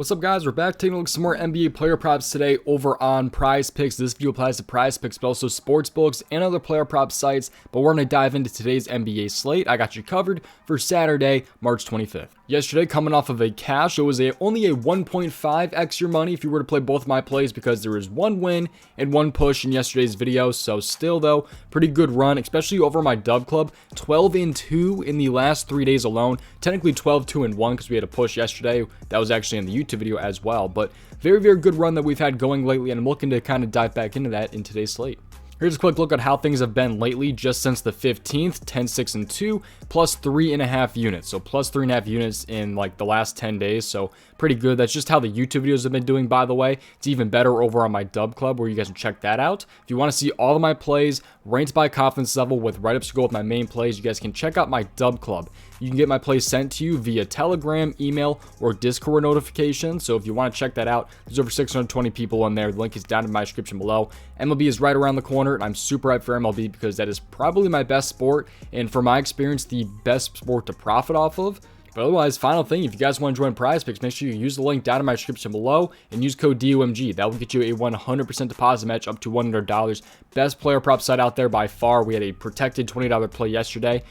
What's up, guys? We're back taking a look at some more NBA player props today over on prizepicks. This video applies to prizepicks, but also sportsbooks and other player prop sites. But we're going to dive into today's NBA slate. I got you covered for Saturday, March 25th. Yesterday, coming off of a cash, it was only a 1.5x your money if you were to play both my plays, because there was one win and one push in yesterday's video. So still, though, pretty good run, especially over my dub club. 12-2 in the last 3 days alone. Technically 12-2-1 because we had a push yesterday. That was actually in the YouTube video as well, but very good run that we've had going lately, and I'm looking to kind of dive back into that in today's slate. Here's a quick look at how things have been lately just since the 15th. 10-6-2 plus 3.5 units, so plus 3.5 units in like the last 10 days, so pretty good. That's just how the YouTube videos have been doing, by the way. It's even better over on my dub club, where you guys can check that out. If you want to see all of my plays ranked by confidence level with write-ups to go with my main plays, you guys can check out my dub club. You can get my plays sent to you via Telegram, email, or Discord notification. So if you want to check that out, there's over 620 people in there. The link is down in my description below. MLB is right around the corner, and I'm super hyped for MLB because that is probably my best sport, and from my experience, the best sport to profit off of. But otherwise, final thing, if you guys want to join prizepicks, make sure you use the link down in my description below and use code DOMG. That will get you a 100% deposit match up to $100. Best player prop site out there by far. We had a protected $20 play yesterday,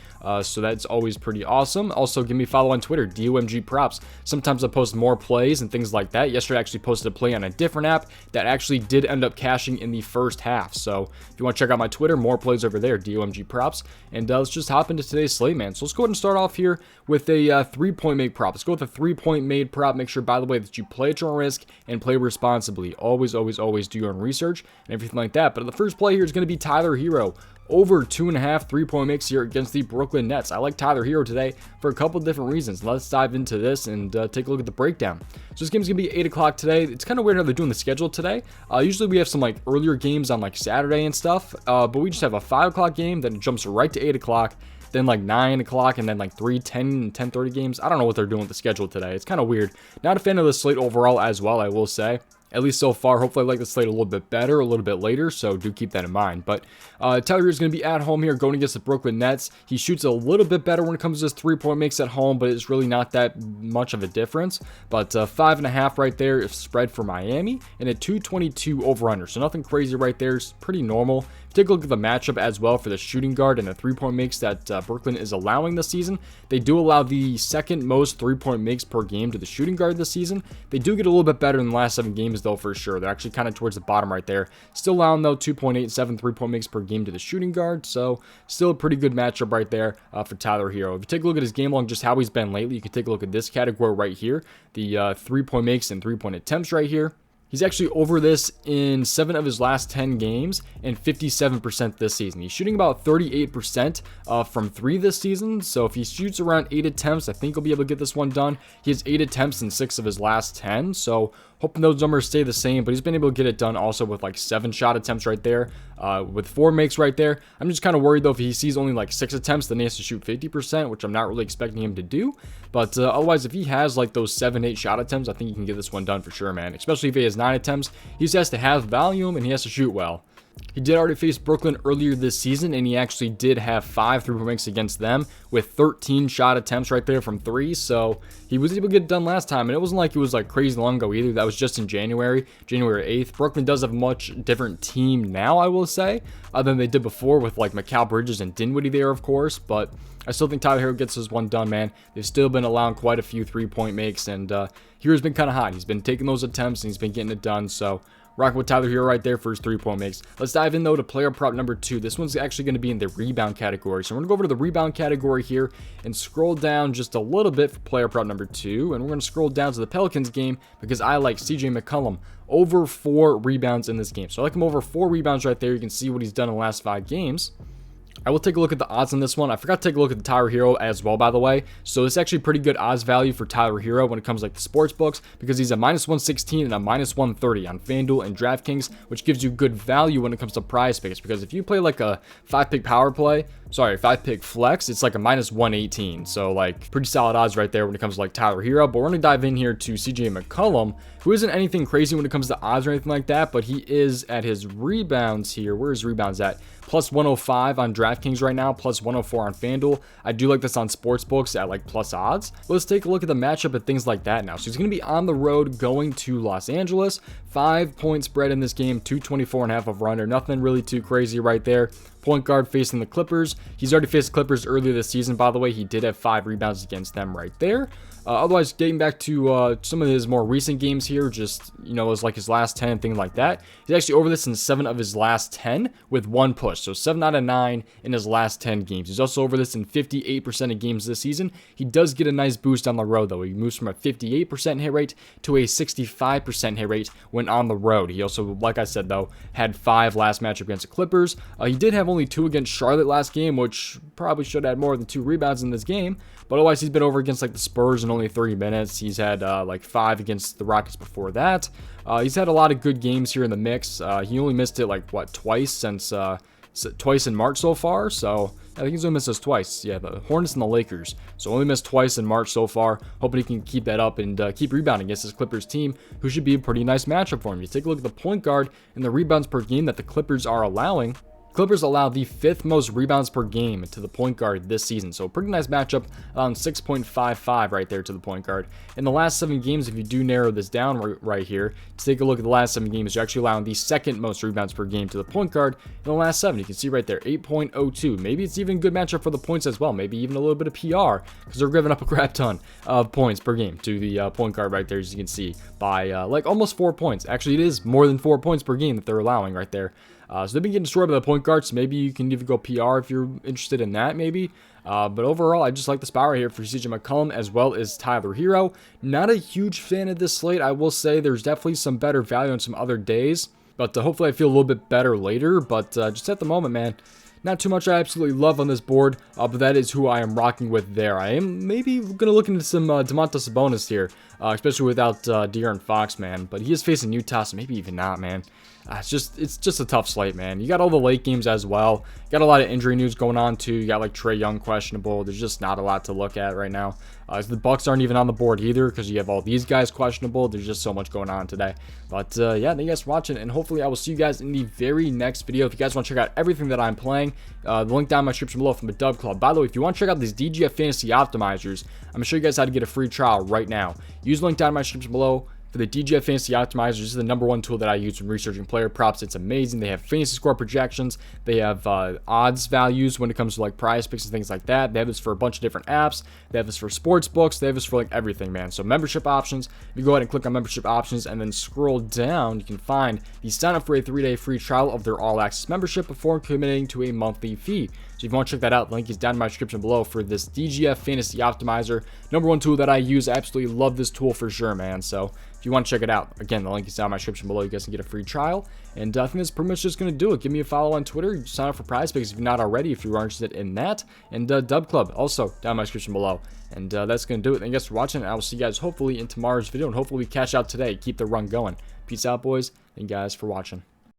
so that's always pretty awesome. Also, give me a follow on Twitter, DOMG Props. Sometimes I post more plays and things like that. Yesterday, I actually posted a play on a different app that actually did end up cashing in the first half. So if you want to check out my Twitter, more plays over there, DOMG Props. And let's just hop into today's slate, man. So let's go ahead and start off here with a 3-point make prop. Let's go with a 3-point made prop. Make sure, by the way, that you play at your own risk and play responsibly. Always do your own research and everything like that. But the first play here is going to be Tyler Hero. Over 2.5 3-point makes here against the Brooklyn Nets. I like Tyler Hero today for a couple different reasons. Let's dive into this and take a look at the breakdown. So this game's gonna be 8 o'clock today. It's kind of weird how they're doing the schedule today. Usually we have some like earlier games on like Saturday and stuff, but we just have a 5 o'clock game, then it jumps right to 8 o'clock, then like 9 o'clock, and then like 3, 10, and 10:30 games. I don't know what they're doing with the schedule today. It's kind of weird. Not a fan of the slate overall as well, I will say. At least so far. Hopefully I like the slate a little bit better a little bit later, so do keep that in mind. But Tyler is going to be at home here going against the Brooklyn Nets. He shoots a little bit better when it comes to his 3-point makes at home, but it's really not that much of a difference. But 5.5 right there is spread for Miami, and a 222 over-under. So nothing crazy right there. It's pretty normal. Take a look at the matchup as well for the shooting guard and the 3-point makes that Brooklyn is allowing this season. They do allow the second most 3-point makes per game to the shooting guard this season. They do get a little bit better in the last 7 games though, for sure. They're actually kind of towards the bottom right there. Still allowing though 2.87 3-point makes per game to the shooting guard. So still a pretty good matchup right there for Tyler Hero. If you take a look at his game log, just how he's been lately, you can take a look at this category right here. The 3-point makes and 3-point attempts right here. He's actually over this in 7 of his last 10 games and 57% this season. He's shooting about 38% from 3 this season. So if he shoots around 8 attempts, I think he'll be able to get this one done. He has 8 attempts in 6 of his last 10. So hoping those numbers stay the same, but he's been able to get it done also with like 7 shot attempts right there, with 4 makes right there. I'm just kind of worried though, if he sees only like 6 attempts, then he has to shoot 50%, which I'm not really expecting him to do. But otherwise, if he has like those 7-8 shot attempts, I think he can get this one done for sure, man. Especially if he has 9 attempts, he just has to have volume and he has to shoot well. He did already face Brooklyn earlier this season, and he actually did have 5 3-point makes against them with 13 shot attempts right there from 3. So he was able to get it done last time, and it wasn't like it was like crazy long ago either. That was just in January 8th. Brooklyn does have a much different team now, I will say, than they did before with like Mikal Bridges and Dinwiddie there, of course. But I still think Tyler Hero gets this one done, man. They've still been allowing quite a few 3-point makes, and Hero's been kind of hot. He's been taking those attempts, and he's been getting it done. So rocking with Tyler Hero right there for his 3-point makes. Let's dive in though to player prop number 2. This one's actually going to be in the rebound category. So we're going to go over to the rebound category here and scroll down just a little bit for player prop number 2. And we're going to scroll down to the Pelicans game because I like CJ McCollum over 4 rebounds in this game. So I like him over 4 rebounds right there. You can see what he's done in the last 5 games. I will take a look at the odds on this one. I forgot to take a look at the Tyler Hero as well, by the way. So it's actually pretty good odds value for Tyler Hero when it comes like the sports books, because he's a -116 and a -130 on FanDuel and DraftKings, which gives you good value when it comes to prizepicks. Because if you play like a 5-pick power play, 5-pick flex, it's like a -118. So like pretty solid odds right there when it comes to like Tyler Hero. But we're going to dive in here to CJ McCollum, who isn't anything crazy when it comes to odds or anything like that, but he is at his rebounds here. Where is rebounds at? +105 on DraftKings right now, plus 104 on FanDuel. I do like this on sportsbooks at like plus odds. Let's take a look at the matchup and things like that now. So he's going to be on the road going to Los Angeles. 5-point spread in this game, 224.5 over under. Nothing really too crazy right there. Point guard facing the Clippers. He's already faced Clippers earlier this season, by the way. He did have 5 rebounds against them right there. Otherwise, getting back to some of his more recent games here, just, you know, it was like his last 10 and things like that. He's actually over this in 7 of his last 10 with 1 push. So 7 out of 9 in his last 10 games. He's also over this in 58% of games this season. He does get a nice boost on the road, though. He moves from a 58% hit rate to a 65% hit rate when on the road. He also, like I said, though, had 5 last matchup against the Clippers. He did have only 2 against Charlotte last game, which probably should have had more than 2 rebounds in this game. But otherwise, he's been over against like the Spurs in only 30 minutes. He's had like 5 against the Rockets before that. He's had a lot of good games here in the mix. He only missed it like what, twice in March so far. So I think he's only missed us twice. Yeah, the Hornets and the Lakers. So only missed twice in March so far. Hoping he can keep that up and keep rebounding against this Clippers team, who should be a pretty nice matchup for him. You take a look at the point guard and the rebounds per game that the Clippers are allowing. Clippers allow the 5th most rebounds per game to the point guard this season. So pretty nice matchup, on 6.55 right there to the point guard. In the last 7 games, if you do narrow this down right here, to take a look at the last 7 games, you're actually allowing the 2nd most rebounds per game to the point guard in the last 7. You can see right there, 8.02. Maybe it's even a good matchup for the points as well. Maybe even a little bit of PR, because they're giving up a crap ton of points per game to the point guard right there, as you can see, by like almost 4 points. Actually, it is more than 4 points per game that they're allowing right there. So they've been getting destroyed by the point guard, so maybe you can even go PR if you're interested in that, maybe. But overall, I just like the spot right here for CJ McCollum as well as Tyler Hero. Not a huge fan of this slate, I will say. There's definitely some better value on some other days, but hopefully I feel a little bit better later. But just at the moment, man, not too much I absolutely love on this board, but that is who I am rocking with there. I am maybe going to look into some Domantas Sabonis here, especially without De'Aaron Fox, man. But he is facing Utah, so maybe even not, man. It's just a tough slate, man. You got all the late games as well. You got a lot of injury news going on too. You got like Trae Young questionable. There's just not a lot to look at right now. The Bucks aren't even on the board either, because you have all these guys questionable. There's just so much going on today. But yeah, thank you guys for watching, and hopefully I will see you guys in the very next video. If you guys want to check out everything that I'm playing, the link down in my description below from the Dub Club. By the way, if you want to check out these DGF Fantasy Optimizers, I'm going to show you guys how to get a free trial right now. Use the link down in my description below. For the DGF Fantasy Optimizers, this is the #1 tool that I use when researching player props. It's amazing. They have fantasy score projections. They have odds values when it comes to like prize picks and things like that. They have this for a bunch of different apps. They have this for sports books. They have this for like everything, man. So membership options. If you go ahead and click on membership options and then scroll down, you can find the sign up for a 3-day free trial of their all access membership before committing to a monthly fee. So if you want to check that out, the link is down in my description below for this DGF Fantasy Optimizer. #1 tool that I use. I absolutely love this tool for sure, man. So if you want to check it out, again, the link is down in my description below. You guys can get a free trial. And I think that's pretty much just going to do it. Give me a follow on Twitter. Sign up for prize picks if you're not already, if you are interested in that. And Dub Club, also down in my description below. And that's going to do it. Thank you guys for watching. And I will see you guys hopefully in tomorrow's video. And hopefully we cash out today. Keep the run going. Peace out, boys. Thank you guys for watching.